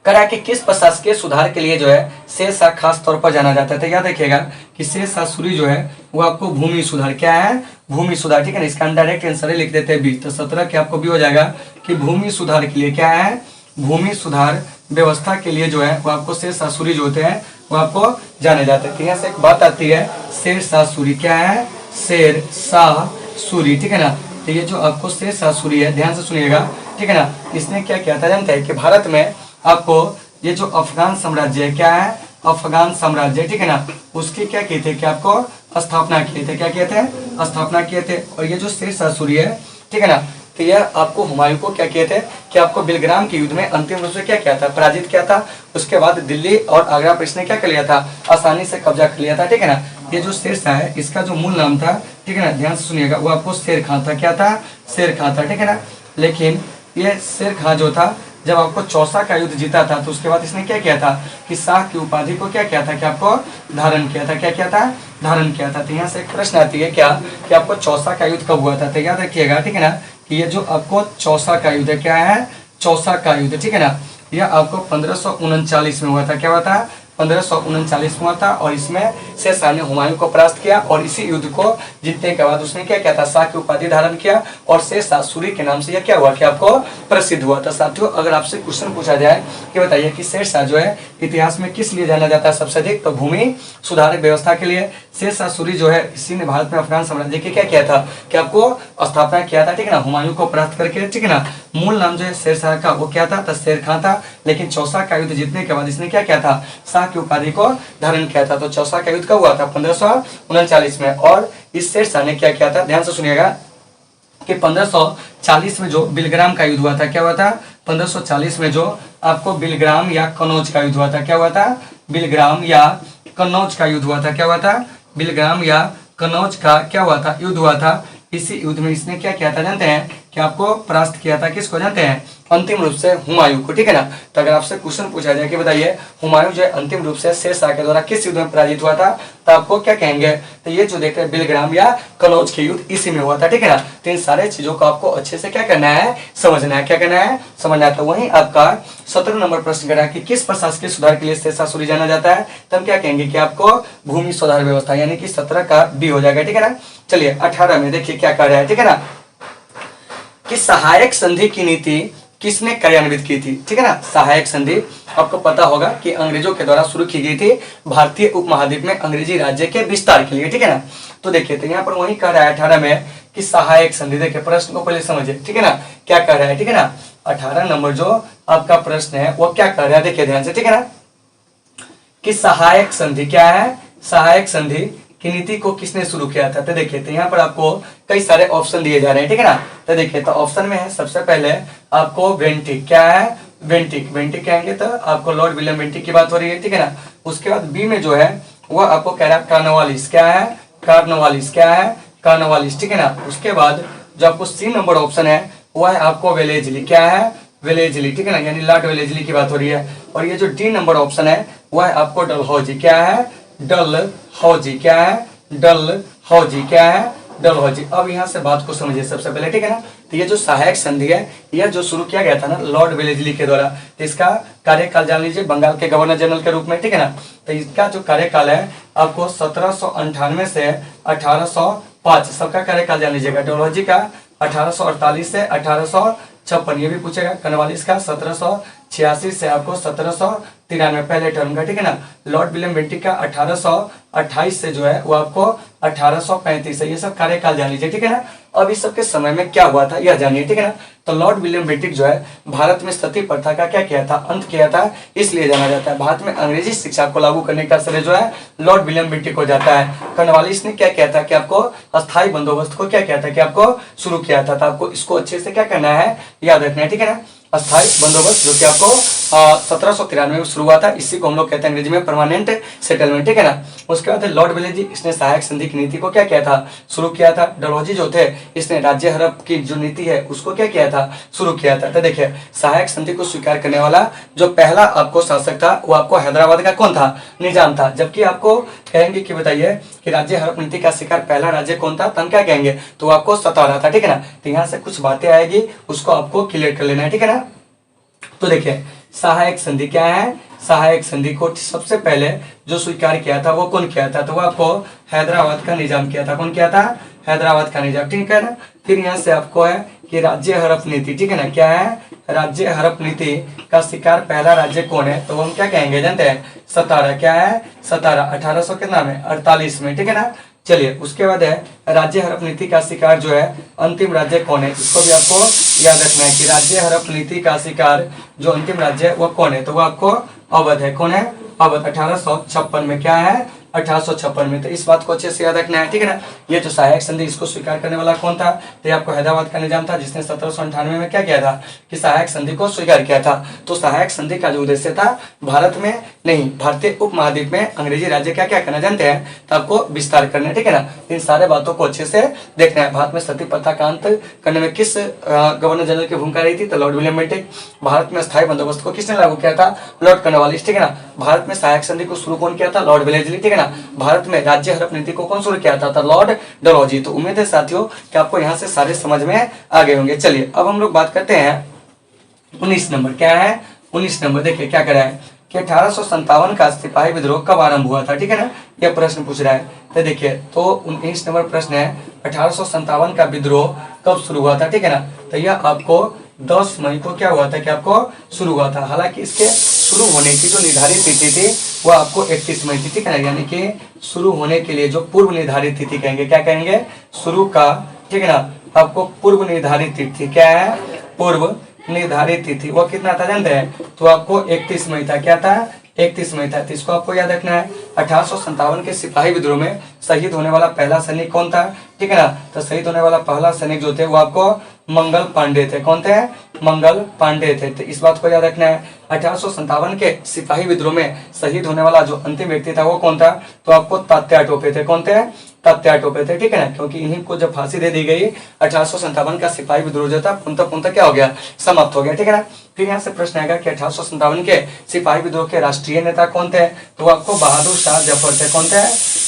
करा कि किस प्रशासकीय सुधार के लिए जो है शेरशाह खास तौर पर जाना जाता है। तो याद रखिएगा कि शेरशाह सूरी जो है वो आपको भूमि सुधार, क्या है? भूमि सुधार, ठीक है ना। इसका हम डायरेक्ट आंसर लिख देते हैं 20। तो 17 के आपको भी हो जाएगा कि भूमि सुधार के लिए क्या है? भूमि सुधार व्यवस्था के लिए जो है वो आपको शेरशाह सूरी जो होते हैं वो आपको जाने जाते हैं। तो यहाँ से एक बात आती है शेरशाह सूरी। क्या है? शेरशाह सूरी, ठीक है ना। तो ये जो आपको शेरशाह सूरी है, ध्यान से सुनिएगा, ठीक है ना। इसने क्या किया था जानते हैं कि भारत में आपको ये जो अफगान साम्राज्य है, क्या है? अफगान साम्राज्य, ठीक है ना, उसकी क्या किए थे कि आपको स्थापना किए थे। क्या किए थे? स्थापना किए थे। और ये जो शेरशाह सूरी है, ठीक है ना, तो यह आपको हुमायूं को क्या किए थे कि आपको बिलग्राम के युद्ध में अंतिम रूप से क्या किया था? पराजित किया था। उसके बाद दिल्ली और आगरा पर इसने क्या कर लिया था? आसानी से कब्जा कर लिया था, ठीक है ना। ये जो शेरशाह है इसका जो मूल नाम था, ठीक है ना, ध्यान से सुनिएगा, वो आपको शेर खां था। क्या था? शेर खां था, ठीक है ना। लेकिन ये शेर खां जो था, जब आपको चौसा का युद्ध जीता था तो उसके बाद इसने क्या किया था कि शाह की उपाधि को क्या किया था कि आपको धारण किया था। क्या किया था? धारण किया था। तो यहाँ से एक प्रश्न आती है क्या कि आपको चौसा का युद्ध कब हुआ था? तो याद रखिएगा, ठीक है ना, कि ये जो आपको चौसा का युद्ध है, क्या है? चौसा का युद्ध, ठीक है ना, यह आपको 1539 में हुआ था। क्या हुआ था? 1539 में हुआ था। और इसमें शेरशाह ने हुमायूं को परास्त किया और इसी युद्ध को जीतने के बाद उसने क्या किया था? शाह की उपाधि धारण किया और शेरशाह सूरी के नाम से यह क्या हुआ कि आपको प्रसिद्ध हुआ था। साथियों, अगर आपसे क्वेश्चन पूछा जाए कि बताइए कि शेरशाह जो है इतिहास में किस लिए जाना जाता है सबसे अधिक, तो भूमि सुधारक व्यवस्था के लिए। शेरशाह सूरी जो है इसी ने भारत में अफगान साम्राज्य की क्या किया था कि आपको स्थापना किया था, ठीक है ना, हुमायूं को परास्त करके, ठीक है ना। मूल नाम जो है शेरशाह का वो क्या था? तो शेर खां था। लेकिन चौसा का युद्ध जीतने के बाद इसने क्या किया था? शाह की उपाधि को धारण किया था। तो चौसा का युद्ध कब हुआ था? 1539 में। और इस शेरशाह ने क्या किया था? ध्यान से सुनिएगा कि 1540 में जो बिलग्राम का युद्ध हुआ था, क्या हुआ था? 1540 में जो आपको बिलग्राम या कनौज का युद्ध हुआ था। क्या हुआ था? बिलग्राम या कन्नौज का युद्ध हुआ था। क्या हुआ था? बिलग्राम या कन्नौज का क्या हुआ था? युद्ध हुआ था। इसी युद्ध में इसने क्या किया था जानते हैं? कि आपको परास्त किया था। किसको जानते हैं? अंतिम रूप से हुमायूं को, ठीक है ना। तो अगर आपसे क्वेश्चन पूछा जाए कि बताइए हुमायूं जो है अंतिम रूप से शेरशाह के द्वारा किस युद्ध में पराजित हुआ था, तो आपको क्या कहेंगे? तो ये जो देख रहे हैं बिलग्राम या कनौज के युद्ध, इसी में हुआ था, ठीक है ना। तो इन सारे चीजों को आपको अच्छे से क्या करना है? समझना है। क्या करना है? समझना है। तो वहीं आपका 17 नंबर प्रश्न करा कि किस प्रशासकीय सुधार के लिए शेरशाह सूरी जाना जाता है, तो हम क्या कहेंगे कि आपको भूमि सुधार व्यवस्था, यानी कि 17 का बी हो जाएगा, ठीक है ना। चलिए 18 में देखिए क्या कर रहा है, ठीक है ना, कि सहायक संधि की नीति किसने कार्यान्वित की थी, ठीक है ना। सहायक संधि आपको पता होगा कि अंग्रेजों के द्वारा शुरू की गई थी भारतीय उपमहाद्वीप में अंग्रेजी राज्य के विस्तार के लिए, ठीक है ना। तो देखिए तो यहाँ पर वही कह रहा है 18 में कि सहायक संधि। देखिए प्रश्न को पहले समझिए, ठीक है ना, क्या कह रहा है, ठीक है ना। 18 नंबर जो आपका प्रश्न है वो क्या कह रहा है, देखिए ध्यान से, ठीक है ना, कि सहायक संधि क्या है? सहायक संधि की नीति को किसने शुरू किया था। तो देखिए तो यहाँ पर आपको कई सारे ऑप्शन दिए जा रहे हैं, ठीक है ना। तो देखिए तो ऑप्शन में है सबसे पहले आपको वेंटिक। क्या है? वेंटिक। वेंटिक कहेंगे तो आपको लॉर्ड विलियम वेंटिक की बात हो रही है, ठीक है ना। उसके बाद बी में जो है वह आपको कह रहा है कार्नवालिस। क्या है? कार्नवालिस। क्या है? कार्नवालिस, ठीक है ना। उसके बाद जो आपको सी नंबर ऑप्शन है वह है आपको वेलेजली। क्या है? वेलेजली, ठीक है ना, यानी लॉर्ड वेलेजली की बात हो रही है। और ये जो डी नंबर ऑप्शन है वह है आपको डलहौजी। क्या है? डलहौजी। क्या है? डलहौजी। क्या है? डलहौजी। अब यहाँ से बात को समझिए सबसे पहले, ठीक है ना। तो ये जो सहायक संधि है यह जो शुरू किया गया था ना लॉर्ड वेलेजली के द्वारा, तो इसका कार्यकाल जान लीजिए बंगाल के गवर्नर जनरल के रूप में, ठीक है ना। तो इसका जो कार्यकाल है आपको 1798 से 1805 सबका कार्यकाल जान लीजिएगा। डलहौजी का 1848 से 1856, ये भी पूछेगा। कार्नवालिस का 1786 से आपको 1793 पहले टर्म का, ठीक है ना। लॉर्ड विलियम बेंटिक का 1828 से जो है वो आपको 1835 है। ये सब कार्यकाल जान लीजिए, ठीक है ना। अब इस सब के समय में क्या हुआ था यह जानिए, ठीक है ना। तो लॉर्ड विलियम बेंटिक जो है भारत में सती प्रथा का क्या किया था? अंत किया था, इसलिए जाना जाता है। भारत में अंग्रेजी शिक्षा को लागू करने का श्रेय जो है लॉर्ड विलियम बेंटिक को जाता है। कार्नवालिस ने क्या किया था कि आपको अस्थायी बंदोबस्त को क्या किया था कि आपको शुरू किया था। तो आपको इसको अच्छे से क्या करना है, याद रखना है, ठीक है ना। अस्थायी बंदोबस्त जो कि आपको 1793 में शुरू हुआ था, इसी को हम लोग कहते हैं अंग्रेजी में परमानेंट सेटलमेंट, ठीक है ना। उसके बाद लॉर्ड वेलेजली, इसने सहायक संधि की नीति को क्या किया था? शुरू किया था। डलहौजी जो थे इसने राज्य हड़प की जो नीति है उसको क्या किया था? शुरू किया था। तो देखिए सहायक संधि को स्वीकार करने वाला जो पहला आपको शासक था वो आपको हैदराबाद का कौन था? निजाम था। जबकि आपको कहेंगे कि बताइए कि राज्य हड़प नीति का शिकार पहला राज्य कौन था, तो हम क्या कहेंगे? तो आपको सतारा था, ठीक है ना। तो यहाँ से कुछ बातें आएगी उसको आपको क्लियर कर लेना है, ठीक है ना। तो देखिए सहायक संधि क्या है? सहायक संधि को सबसे पहले जो स्वीकार किया था वो कौन किया था? तो वो आपको हैदराबाद का निजाम किया था। कौन किया था? हैदराबाद का निजाम, ठीक है ना। फिर यहाँ से आपको है कि राज्य हड़प नीति, ठीक है ना। क्या है? राज्य हड़प नीति का शिकार पहला राज्य कौन है? तो हम क्या कहेंगे जानते हैं? सतारा। क्या है? सतारा। 1800 कितना में? 48 में, ठीक है ना। चलिए उसके बाद है राज्य हड़प नीति का शिकार जो है अंतिम राज्य कौन है? इसको भी आपको याद रखना है कि राज्य हड़प नीति का शिकार जो अंतिम राज्य है वो कौन है? तो वो आपको अवध है। कौन है? अवध। 1856 में क्या है? 1856 में। तो इस बात को अच्छे से याद रखना है, ठीक है ना। ये जो सहायक संधि, इसको स्वीकार करने वाला कौन था? तो ये आपको हैदराबाद का निजाम था, जिसने 1798 में क्या किया था कि सहायक संधि को स्वीकार किया था। तो सहायक संधि का जो उद्देश्य था, भारत में नहीं, भारतीय उपमहाद्वीप में अंग्रेजी राज्य क्या क्या करना जानते हैं, तो आपको विस्तार करना है, ठीक है ना। इन सारे बातों को अच्छे से देखना है। भारत में सती प्रथा का अंत करने में किस गवर्नर जनरल की भूमिका रही थी? तो लॉर्ड विलियम बेंटिक। भारत में स्थायी बंदोबस्त को किसने लागू किया था? लॉर्ड कॉर्नवालिस, ठीक है ना। भारत में सहायक संधि को शुरू कौन किया था? लॉर्ड वेलेस्ली, ठीक है ना। भारत में राज्य हड़प नीति को कौन शुरू किया था? लॉर्ड डलहौजी। तो उम्मीद है साथियों कि आपको यहाँ से सारे समझ में आ गए होंगे। चलिए अब हम लोग बात करते हैं 19 नंबर। क्या है 19 नंबर? देखिए क्या कह रहा है कि 1857 का सिपाही विद्रोह कब आरंभ हुआ था, ठीक है ना। यह प्रश्न पूछ रहा है। तो देखिए, तो 19 नंबर प्रश्न है 1857 का विद्रोह कब शुरू हुआ था, ठीक है ना। तो यह आपको 10 मई को क्या हुआ था कि आपको शुरू हुआ था। हालांकि इसके शुरू होने की जो निर्धारित तिथि थी वो आपको 31 मई थी, ठीक है ना। यानी कि शुरू होने के लिए जो पूर्व निर्धारित तिथि कहेंगे, क्या कहेंगे? शुरू का, ठीक है ना। आपको पूर्व निर्धारित तिथि क्या है? पूर्व निर्धारित तिथि वो कितना था जानते हैं? तो आपको 31 मई था। क्या था? 31 मई था। तो इसको आपको याद रखना है। 1857 के सिपाही विद्रोह में शहीद होने वाला पहला सैनिक कौन था, ठीक है ना। तो शहीद होने वाला पहला सैनिक जो थे वो आपको मंगल पांडे थे। कौन थे? मंगल पांडे थे। तो इस बात को याद रखना है। 1857 के सिपाही विद्रोह में शहीद होने वाला जो अंतिम व्यक्ति था वो कौन था? तो आपको तात्या टोपे थे। कौन थे? तात्या टोपे थे, ठीक है ना। क्योंकि इन्हीं को जब फांसी दे दी गई 1857 का सिपाही विद्रोह जो था पुनः क्या हो गया? समाप्त हो गया, ठीक है ना। फिर यहाँ से प्रश्न आएगा कि 1857 के सिपाही विद्रोह के राष्ट्रीय नेता कौन थे? तो आपको बहादुर शाह जफर थे। कौन थे?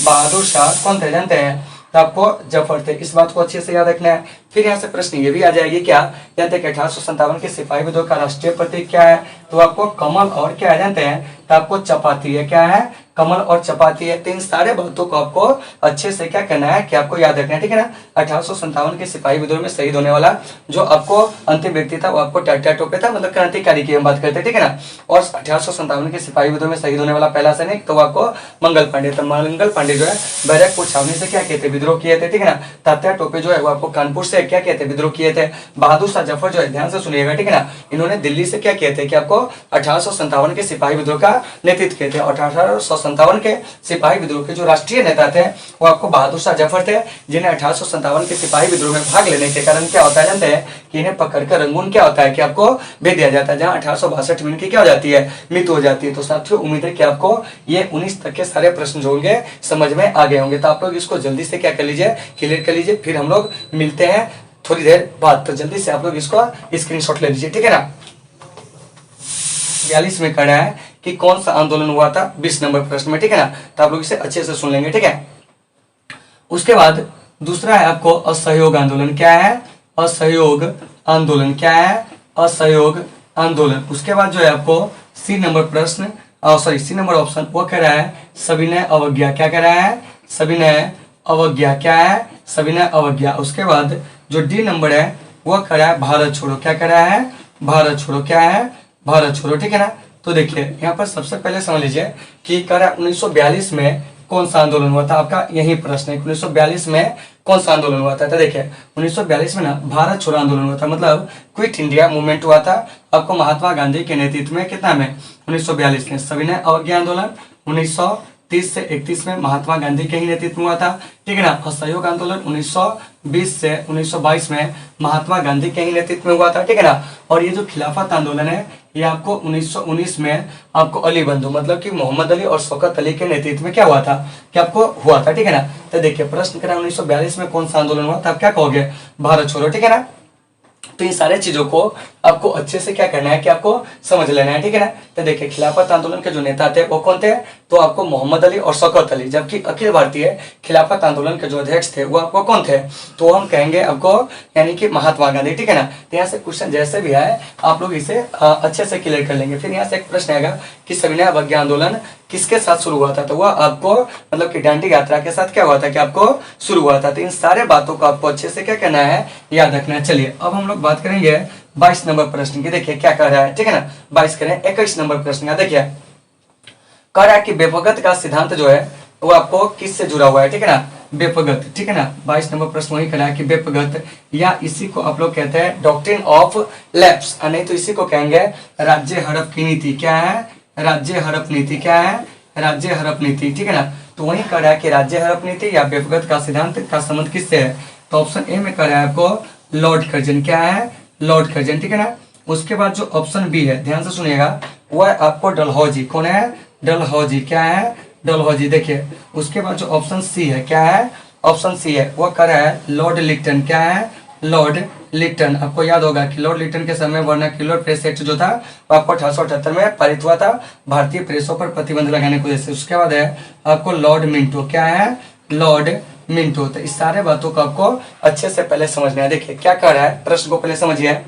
बहादुर शाह कौन थे जानते हैं? तो आपको जफर थे। इस बात को अच्छे से याद रखना है। फिर यहाँ से प्रश्न ये भी आ जाएगी क्या जानते हैं कि 1857 के सिपाही विद्रोह का राष्ट्रीय प्रतीक क्या है? तो आपको कमल और क्या है जानते हैं? तो आपको चपाती है। क्या है? कमल और चपाती है। तो इन सारे बातों को आपको अच्छे से क्या करना है कि आपको याद रखना है, ठीक है ना। 1857 के सिपाही विद्रोह में शहीद होने वाला जो आपको अंतिम व्यक्ति था वो आपको तात्या टोपे था, मतलब क्रांतिकारी की हम बात करते हैं, ठीक है ना। और 1857 के सिपाही विद्रोह में शहीद होने वाला पहला सैनिक तो आपको मंगल पांडे। तो मंगल पांडे जो है बैरकपुर छावनी से क्या किए थे? विद्रोह किए थे, ठीक है ना। तात्या टोपे जो है वो आपको कानपुर से क्या किए थे? विद्रोह किए थे। बहादुर शाह जफर जो है, ध्यान से सुनिएगा, ठीक है ना, इन्होंने दिल्ली से क्या किए थे कि आपको 1857 के सिपाही विद्रोह का नेतृत्व किए थे। 1857 के सिपाही विद्रोह के जो राष्ट्रीय नेता थे वो आपको बहादुर शाह जफर थे, जिन्हें 1857 के सिपाही विद्रोह में भाग लेने के कारण क्या होता है जानते हैं कि इन्हें पकड़कर रंगून क्या होता है कि आपको भेज दिया जाता है, जहां 1862 में इनकी क्या हो जाती है? मृत्यु हो जाती है। तो साथियों उम्मीद है कि आपको ये 19 तक के सारे प्रश्न जो होंगे समझ में आ गए होंगे। तो आप लोग इसको जल्दी से क्या कर लीजिए, क्लियर कर लीजिए। फिर हम लोग मिलते हैं थोड़ी देर बाद। तो जल्दी से आप लोग इसको स्क्रीनशॉट ले लीजिए, ठीक है ना। 42 में कह रहा है कि कौन सा आंदोलन हुआ था 20 नंबर प्रश्न में, ठीक है ना। तो आप लोग इसे अच्छे से सुन लेंगे, ठीक है। उसके बाद दूसरा है आपको असहयोग आंदोलन। क्या है? असहयोग आंदोलन। क्या है? असहयोग आंदोलन। उसके बाद जो है आपको सी नंबर प्रश्न सी नंबर ऑप्शन वो कह रहा है सविनय अवज्ञा। क्या कह रहा है? सविनय अवज्ञा। क्या है? सविनय अवज्ञा। उसके बाद जो डी नंबर है वो कह रहा है भारत छोड़ो। क्या कह रहा है? भारत छोड़ो। क्या है? भारत छोड़ो, ठीक है ना। तो देखिए यहाँ पर सबसे पहले समझ लीजिए कि कह रहा है 1942 में कौन सा आंदोलन हुआ था। आपका यही प्रश्न है 1942 में कौन सा आंदोलन हुआ था। तो देखिए 1942 में ना भारत छोड़ो आंदोलन हुआ था, मतलब क्विट इंडिया मूवमेंट हुआ था आपको महात्मा गांधी के नेतृत्व में। कितना में? 1942 में। सविनय अवज्ञा आंदोलन 1930 से 31 में महात्मा गांधी के ही नेतृत्व में हुआ था, ठीक है ना। असहयोग आंदोलन 1920 से 1922 में महात्मा गांधी के ही नेतृत्व में हुआ था, ठीक है ना। और ये जो खिलाफत आंदोलन है ये आपको 1919 में आपको अली बंधु मतलब कि मोहम्मद अली और शौकत अली के नेतृत्व में क्या हुआ था कि आपको हुआ था, ठीक है ना। तो देखिए प्रश्न करा 1942 में कौन सा आंदोलन हुआ था, आप क्या कहोगे? भारत छोड़ो, ठीक है ना। तो इन सारे चीजों को आपको अच्छे से क्या करना है कि आपको समझ लेना है, ठीक है ना। तो देखिए खिलाफत आंदोलन के जो नेता थे वो कौन थे? तो आपको मोहम्मद अली और शौकत अली। जबकि अखिल भारतीय खिलाफत आंदोलन के जो अध्यक्ष थे वो आपको कौन थे? तो हम कहेंगे आपको यानी कि महात्मा गांधी, ठीक है ना। तो यहाँ से क्वेश्चन जैसे भी आए आप लोग इसे अच्छे से क्लियर कर लेंगे। फिर यहाँ से एक प्रश्न आएगा कि सविनय अवज्ञा आंदोलन किसके साथ शुरू हुआ था। तो वह आपको मतलब कि दांडी यात्रा के साथ क्या हुआ था कि आपको शुरू हुआ था। तो इन सारे बातों को आपको अच्छे से क्या करना है, याद रखना है। चलिए अब हम लोग बात करेंगे 22 नंबर प्रश्न की। देखिए क्या कह रहा है, ठीक है ना। 22 करें 21 नंबर प्रश्न का। देखिए कह रहा है कि बेपगत का सिद्धांत जो है वो आपको किससे जुड़ा हुआ है, ठीक है ना। बेपगत, ठीक है ना। 22 नंबर प्रश्न वही करा है कि बेपगत या इसी को आप लोग कहते हैं डॉक्ट्रिन ऑफ लैप्स, नहीं तो इसी को कहेंगे राज्य हड़प की नीति। क्या है? राज्य हड़प नीति। क्या है? राज्य हड़प नीति, ठीक है ना। तो वही कह रहा है कि राज्य हड़प नीति या व्यक्तिगत का सिद्धांत का संबंध किससे है, तो ऑप्शन ए में कह रहा है आपको लॉर्ड कर्जन। क्या है, लॉर्ड कर्जन, ठीक है ना। उसके बाद जो ऑप्शन बी है, ध्यान से सुनिएगा, वह है आपको डलहौजी। कौन है, डलहौजी। क्या है, डलहौजी। देखिए उसके बाद जो ऑप्शन सी है, क्या है, ऑप्शन सी है, वह कह रहा है लॉर्ड लिटन। क्या है, लॉर्ड लिटन। आपको याद होगा कि लॉर्ड लिटन के समय वर्नाक्यूलर प्रेस एक्ट जो था वो आपको 1878 में पारित हुआ था, भारतीय प्रेसों पर प्रतिबंध लगाने की वजह से। उसके बाद है आपको लॉर्ड मिंटो। क्या है, लॉर्ड मिंटो। तो इस सारे बातों को आपको अच्छे से पहले समझना है। देखिए क्या कह रहा है, प्रश्न को पहले समझिए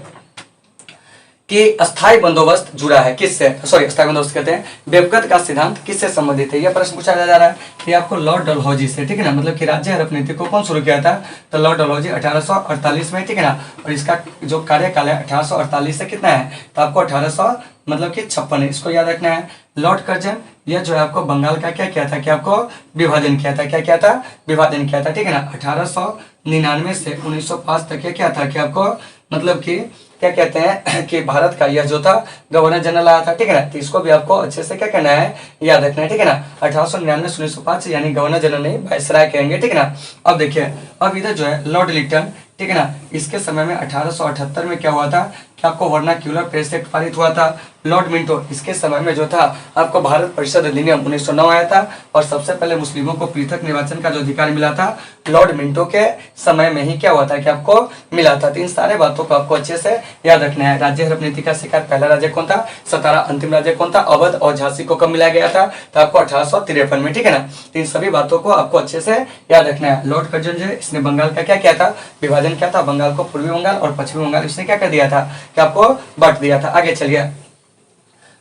कि अस्थायी बंदोबस्त जुड़ा है किससे, सॉरी अस्थायी बंदोबस्त कहते हैं, व्यक्तिगत का सिद्धांत किससे संबंधित है। यह प्रश्न पूछा जा रहा है कि आपको लॉर्ड डलहौजी से, ठीक है ना। मतलब कि राज्य हड़प नीति को कौन शुरू किया था, तो लॉर्ड डलहौजी 1848 में, ठीक है ना। और इसका जो कार्यकाल है 1848 से कितना है, तो आपको 1800 मतलब कि 56 है, इसको याद रखना है। लॉर्ड कर्जन यह जो है आपको बंगाल का क्या किया था, कि आपको विभाजन किया था। क्या किया था, विभाजन किया था, ठीक है ना। 1899 से 1905 तक क्या था कि आपको मतलब कि क्या कहते हैं कि भारत का यह जो था गवर्नर जनरल आया था, ठीक है ना। तो इसको भी आपको अच्छे से क्या करना है, याद रखना है, ठीक है ना। 1899 से 1905 यानी गवर्नर जनरल नहीं वायसराय कहेंगे, ठीक है ना। अब देखिए अब इधर जो है लॉर्ड लिटन, ठीक है ना, इसके समय में 1878 में क्या हुआ था कि आपको वर्नाक्यूलर प्रेस एक्ट पारित हुआ था। लॉर्ड मिंटो इसके समय में जो था आपको भारत परिषद अधिनियम 1909 आया था और सबसे पहले मुस्लिमों को पृथक निर्वाचन का जो अधिकार मिला था लॉर्ड मिंटो के समय में ही क्या हुआ था कि आपको मिला था। तो इन सारे बातों को आपको अच्छे से याद रखना है। राज्य हड़प नीति का शिकार पहला राज्य कौन था, सतारा। अंतिम राज्य कौन था, अवध और झांसी को कब मिलाया गया था, तो आपको 1853 में, ठीक है ना। तो इन सभी बातों को आपको अच्छे से याद रखना है। लॉर्ड कर्जन जो है इसने बंगाल का क्या किया था, विभाजन किया था। बंगाल को पूर्वी बंगाल और पश्चिमी बंगाल इसने क्या कर दिया था कि आपको बांट दिया था। आगे चलिए,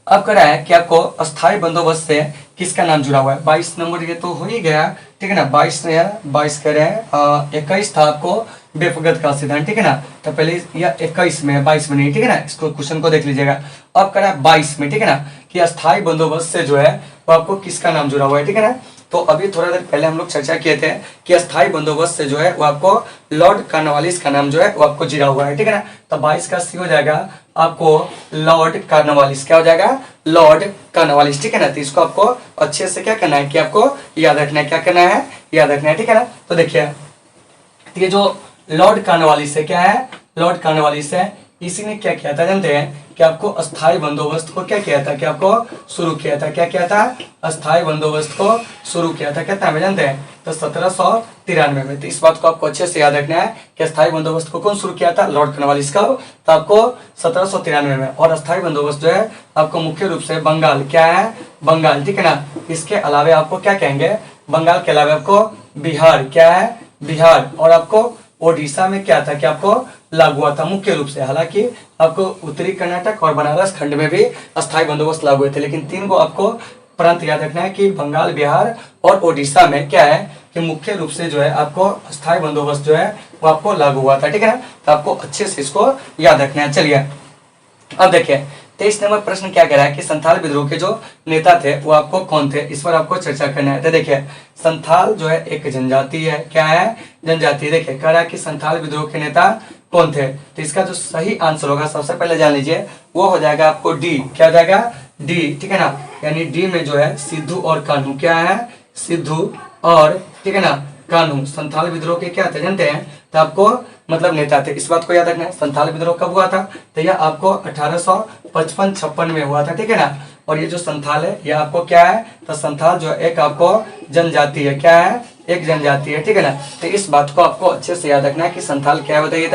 अब कह रहा है कि आपको अस्थायी बंदोबस्त से किसका नाम जुड़ा हुआ है। 22 नंबर ये तो हो ही गया, ठीक है ना। 22 कह रहे हैं 21 था आपको व्यक्तिगत का सिद्धांत, ठीक है ना। तो पहले यह 21 में है, 22 में नहीं, ठीक है ना। इसको क्वेश्चन को देख लीजिएगा। अब कह रहा है 22 में, ठीक है ना, कि अस्थायी बंदोबस्त से जो है वो आपको किसका नाम जुड़ा हुआ है, ठीक है ना। तो अभी थोड़ा देर पहले हम लोग चर्चा किए थे कि अस्थायी बंदोबस्त से जो है वो आपको लॉर्ड कॉर्नवालिस का नाम जो है वो आपको जुड़ा हुआ है, ठीक है ना। तो 22 का सी हो जाएगा आपको लॉर्ड कॉर्नवालिस। क्या हो जाएगा, लॉर्ड कॉर्नवालिस, ठीक है ना। तो इसको आपको अच्छे से क्या करना है कि आपको याद रखना है। क्या करना है, याद रखना है, ठीक है ना। तो देखिए ये जो लॉर्ड कॉर्नवालिस है, क्या है, लॉर्ड कॉर्नवालिस है, इसी ने क्या किया था जानते हैं कि आपको अस्थायी बंदोबस्त को क्या किया था कि आपको शुरू किया था। क्या किया था, अस्थायी बंदोबस्त को शुरू किया था कितना में जानते हैं, तो 1793 में। तो इस बात को आपको अच्छे से याद रखना है कि अस्थायी बंदोबस्त को कौन शुरू किया था, लॉर्ड कॉर्नवालिस का। तो आपको 1793 में। और अस्थायी बंदोबस्त जो है आपको मुख्य रूप से बंगाल, क्या है, बंगाल, ठीक है ना। इसके अलावा आपको क्या कहेंगे, बंगाल के अलावा आपको बिहार, क्या है, बिहार, और आपको ओडिशा में क्या था कि आपको लागू हुआ था मुख्य रूप से। हालांकि आपको उत्तरी कर्नाटक और बनारस खंड में भी अस्थायी बंदोबस्त लागू हुए थे, लेकिन तीन को आपको प्रांत याद रखना है कि बंगाल, बिहार और ओडिशा में क्या है कि मुख्य रूप से जो है आपको अस्थायी बंदोबस्त जो है वो आपको लागू हुआ था, ठीक है ना। तो आपको अच्छे से इसको याद रखना है। चलिए अब देखिए 23 नंबर प्रश्न क्या कह रहा है कि संथाल विद्रोह के जो नेता थे वो आपको कौन थे, इस पर आपको चर्चा करना है। तो देखिए संथाल जो है एक जनजाति है, क्या है, जनजाति। देखिए कह रहा है कि संथाल विद्रोह के नेता कौन थे, तो इसका जो सही आंसर होगा सबसे पहले जान लीजिए वो हो जाएगा आपको डी। क्या हो जाएगा, डी, ठीक है ना। यानी डी में जो है सिद्धू और कान्हू, क्या है, सिद्धू और, ठीक है ना, कान्हू संथाल विद्रोह के क्या थे जानते हैं, तो आपको मतलब नेता थे। इस बात को याद रखना है। संथाल विद्रोह कब हुआ था, तो यह आपको 1855-56 में हुआ था, ठीक है ना। और ये जो संथाल है ये आपको क्या है, तो संथाल जो एक आपको जनजाति है, क्या है, एक जनजाति है, ठीक है ना। तो इस बात को आपको अच्छे से याद रखना है कि संथाल क्या है बताइए,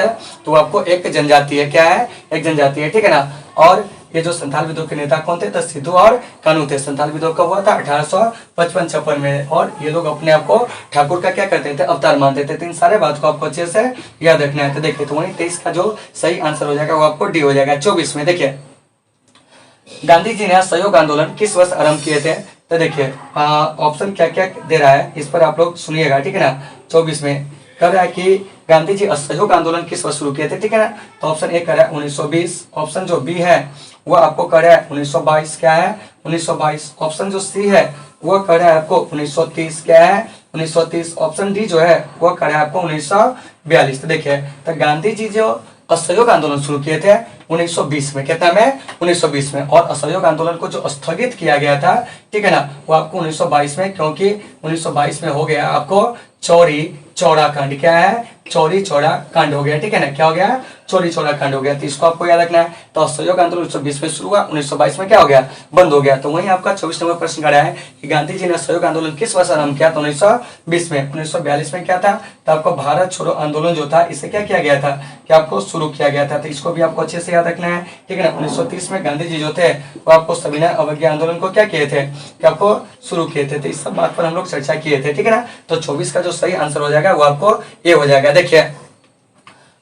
तो आपको एक जनजाति है, क्या है, एक जनजाति है, ठीक है ना। और ये जो संथाल विद्रोह के नेता कौन थे, तो सिद्धू और कान्हू थे। संथाल विद्रोह कब हुआ था, 1855-56 में। और ये लोग अपने आप को ठाकुर का क्या करते थे, अवतार मानते थे। तो इन सारे बात को आपको अच्छे से याद रखना है। तो देखिए तो वही 23 का जो सही आंसर हो जाएगा वो आपको डी हो जाएगा। 24 में देखिए गांधी जी ने असहयोग आंदोलन किस वर्ष आरंभ किए थे, तो देखिए ऑप्शन क्या क्या दे रहा है इस पर आप लोग सुनिएगा, ठीक है ना। 24 में कह रहा है कि गांधी जी असहयोग आंदोलन किस वर्ष शुरू किए थे, ठीक है ना। तो ऑप्शन ए कह रहा है 1920, ऑप्शन जो बी है वो आपको कह रहा है 1922, क्या है, 1922। ऑप्शन जो सी है वो कह रहा है आपको 1930, क्या है, 1930। ऑप्शन डी जो है वो कह रहा है आपको 1942। तो देखिए तो गांधी जी जो असहयोग आंदोलन शुरू किए थे 1920 में, कितना में 1920 में। और असहयोग आंदोलन को जो स्थगित किया गया था, ठीक है ना, वो आपको 1922 में, क्योंकि 1922 में हो गया आपको चौरी चौड़ा कांड। क्या है? चौरी चौड़ा कांड हो गया, ठीक है ना, क्या हो गया? चौरी चौड़ा कांड हो गया। तो इसको आपको याद रखना है। तो असहयोग आंदोलन 1920 में शुरू हुआ, 1922 में क्या हो गया? बंद हो गया। तो वहीं आपका 24 नंबर प्रश्न खड़ा है कि गांधी जी ने असहयोग आंदोलन किस वर्ष आरंभ किया? तो 1920 में। 1942 में क्या था? तो आपको भारत छोड़ो आंदोलन जो था, इसे क्या किया गया था कि आपको शुरू किया गया था। तो इसको भी आपको अच्छे से याद रखना है, ठीक है ना। 1930 में गांधी जी जो थे वो आपको सविनय अवज्ञा आंदोलन को क्या किए थे कि आपको शुरू किए थे। तो इस सब बात पर हम लोग चर्चा किए थे, ठीक है ना। तो 24 का जो सही आंसर हो जाएगा वो आपको ये हो जाएगा। देखिए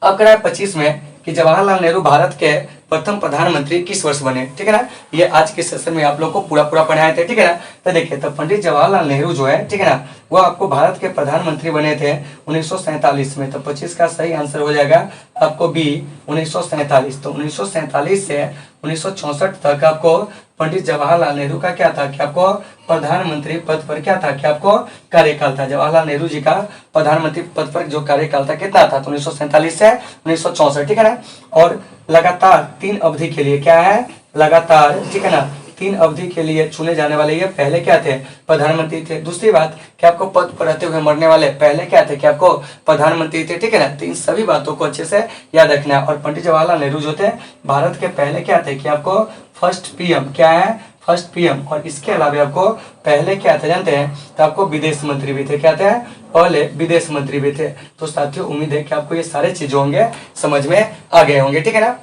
अब करा है 25 में कि जवाहरलाल नेहरू भारत के प्रथम प्रधानमंत्री किस वर्ष बने, ठीक है ना। ये आज के सेशन में आप लोग को पूरा पढ़ाए थे, ठीक है ना। तो देखिए, तो पंडित जवाहरलाल नेहरू जो है, ठीक है ना, वो आपको भारत के प्रधानमंत्री बने थे 1947 में। तो 25 का सही आंसर हो जाएगा आपको बी 1947। तो 1947 से 1964 तक आपको पंडित जवाहरलाल नेहरू का क्या था कि आपको प्रधानमंत्री पद पर क्या था कि आपको कार्यकाल था। जवाहरलाल नेहरू जी का प्रधानमंत्री पद पर जो कार्यकाल था कितना था? तो 1947 से 1964, ठीक है ना। और लगातार 3 अवधि के लिए क्या है? लगातार, ठीक है ना, 3 अवधि के लिए चुने जाने वाले ये पहले क्या थे? प्रधानमंत्री थे। दूसरी बात कि आपको पद पर रहते हुए मरने वाले पहले क्या थे कि आपको प्रधानमंत्री थे, ठीक है ना। तो इन सभी बातों को अच्छे से याद रखना है। और पंडित जवाहरलाल नेहरू जो थे भारत के पहले क्या थे कि आपको फर्स्ट पीएम, क्या है? First PM. और इसके अलावा आपको पहले क्या थे जानते हैं? तो आपको विदेश मंत्री भी थे। क्या थे? पहले विदेश मंत्री भी थे। तो साथियों उम्मीद है कि आपको ये सारे चीजें होंगे समझ में आ गए होंगे, ठीक है ना।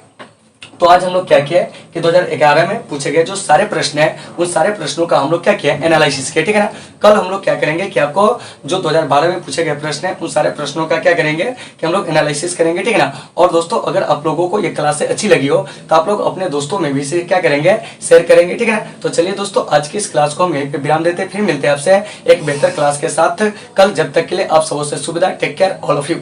तो आज हम लोग क्या किया कि 2011 में पूछे गए जो सारे प्रश्न हैं उन सारे प्रश्नों का हम लोग क्या किया? एनालिसिस किया, ठीक है ना। कल हम लोग क्या करेंगे कि आपको जो 2012 में पूछे गए प्रश्न हैं उन सारे प्रश्नों का क्या करेंगे कि हम लोग एनालिसिस करेंगे, ठीक है ना। और दोस्तों अगर आप लोगों को ये क्लासें अच्छी लगी हो तो आप लोग अपने दोस्तों में भी इसे क्या करेंगे? शेयर करेंगे, ठीक है ना। तो चलिए दोस्तों आज की इस क्लास को हम यहीं पे विराम देते हैं, फिर मिलते हैं आपसे एक बेहतर क्लास के साथ कल। जब तक के लिए आप सबसे सुविधा, take care all of you.